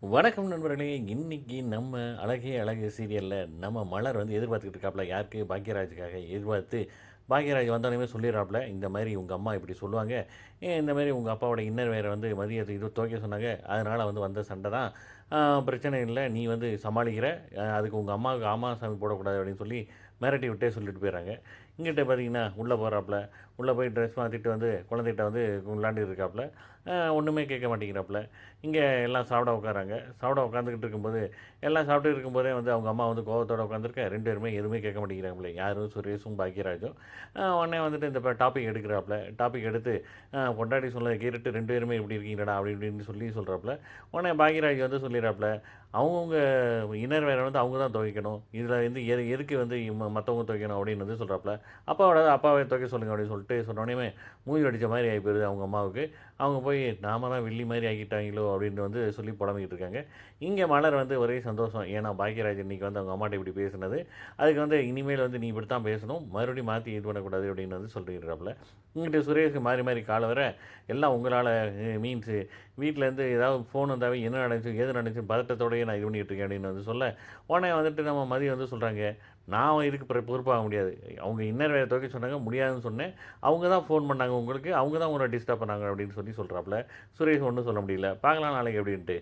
வணக்கம் நண்பர்களே! இன்னைக்கு நம்ம அழகே அழகு சீரியல்ல நம்ம மலர் வந்து எதிர்பார்த்துக்கிட்டு இருக்காப்ல. யாருக்கு? பாக்யராஜுக்காக எதிர்பார்த்து, பாக்யராஜ் வந்தோனமே சொல்லிடுறாப்ல, "இந்த மாரி உங்க அம்மா இப்படி சொல்லுவாங்க. இந்த மாரி உங்க அப்பாவோட இன்னர் வேற வந்து மதியத்துக்கு இது துவைக்க சொன்னாங்க. அதனால வந்து வந்த சண்டை தான். பிரச்சனை இல்ல. நீ வந்து சமாளிக்கிற. அதுக்கு உங்க அம்மாவுக்கு ஆமா சாமி போடக்கூடாது." அப்படின்னு சொல்லி மிரட்டி விட்டே சொல்லிட்டு போயிடுறாங்க. இங்கிட்ட பார்த்தீங்கன்னா, உள்ள போறாப்ல. உள்ள போய் ட்ரெஸ் மாத்திட்டு வந்து குழந்தைட்ட வந்து விளையாண்டுட்டு இருக்காப்ல. ஒண்ணுமே கேட்க மாட்டேங்கிறாப்ல. இங்க எல்லாம் சாப்பிட உட்கார்றாங்க. சாப்பிட உட்காந்துக்கிட்டு இருக்கும்போது, எல்லாம் சாப்பிட்டுட்டு இருக்கும்போதே வந்து அவங்க அம்மா வந்து கோவத்தோட உட்காந்துருக்க, 2 பேருமே எதுவுமே கேட்க மாட்டேங்கிறாங்களே. யாரு? சுரேஷும், பாக்யராஜும். உடனே வந்துட்டு இந்த டாபிக் எடுக்குறாப்ல. டாபிக் எடுத்து, பொண்டாட்டி சொன்னத கேட்டுட்டு 2 பேருமே இப்படி இருக்கீங்கடா, அப்படி இப்படின்னு சொல்லி சொல்றாப்ல. உடனே பாக்யராஜ் வந்து சொல்லிறாப்ல, அவங்கவங்க இன்னர்வேர வந்து அவங்க தான் துவைக்கணும். இதில வந்து எதுக்கு வந்து மத்தவங்க துவைக்கணும் அப்படின்னு வந்து சொல்றாப்ல. அப்பாவே துவைக்க சொல்லுங்க அப்படின்னு சொல்லிட்டு சொன்னோனேயுமே, மூஞ்சி அடிச்ச மாரி ஆயி போயிருது அவங்க அம்மாவுக்கு. அவங்க போய் நாம தான் வில்லி மாரி ஆக்கிட்டாங்களோ அப்படின்னு வந்து சொல்லி புலம்பிக்கிட்டு இருக்காங்க. இங்க மலர் வந்து ஒரே சந்தோஷம். ஏன்னா பாக்யராஜ் இன்னைக்கு வந்து அவங்க அம்மாட்ட இப்படி பேசினது. அதுக்கு வந்து இனிமேல் வந்து நீ இப்படித்தான் பேசணும். மறுபடியும் மாத்தி இது பண்ணக்கூடாது அப்படின்னு வந்து சொல்லிடுறாப்ல. இங்கிட்டு சுரேஷ் மாறி மாறி கால வர, எல்லாம் உங்களால மீன்ஸ் வீட்லேருந்து ஏதாவது ஃபோன் வந்தாவே என்ன நடந்துச்சு, ஏது நடந்துச்சுன்னு பதட்டத்தோடயே நான் இது பண்ணிட்டு இருக்கேன் அப்படின்னு வந்து சொல்ல, உடனே வந்துட்டு நம்ம மதி வந்து சொல்றாங்க, நான் இதுக்கு பொறுப்பாக முடியாது. அவங்க இன்னர் வேற துவைக்க சொன்னாங்க, முடியாதுன்னு சொன்னேன். அவங்க தான் ஃபோன் பண்ணாங்க உங்களுக்கு. அவங்க தான் உங்கள டிஸ்டர்ப் பண்ணாங்க அப்படின்னு சொல்லி சொல்றாப்ல. சுரேஷ் ஒண்ணும் சொல்ல முடியல. பார்க்கலாம் நாளைக்கு எப்படின்ட்டு.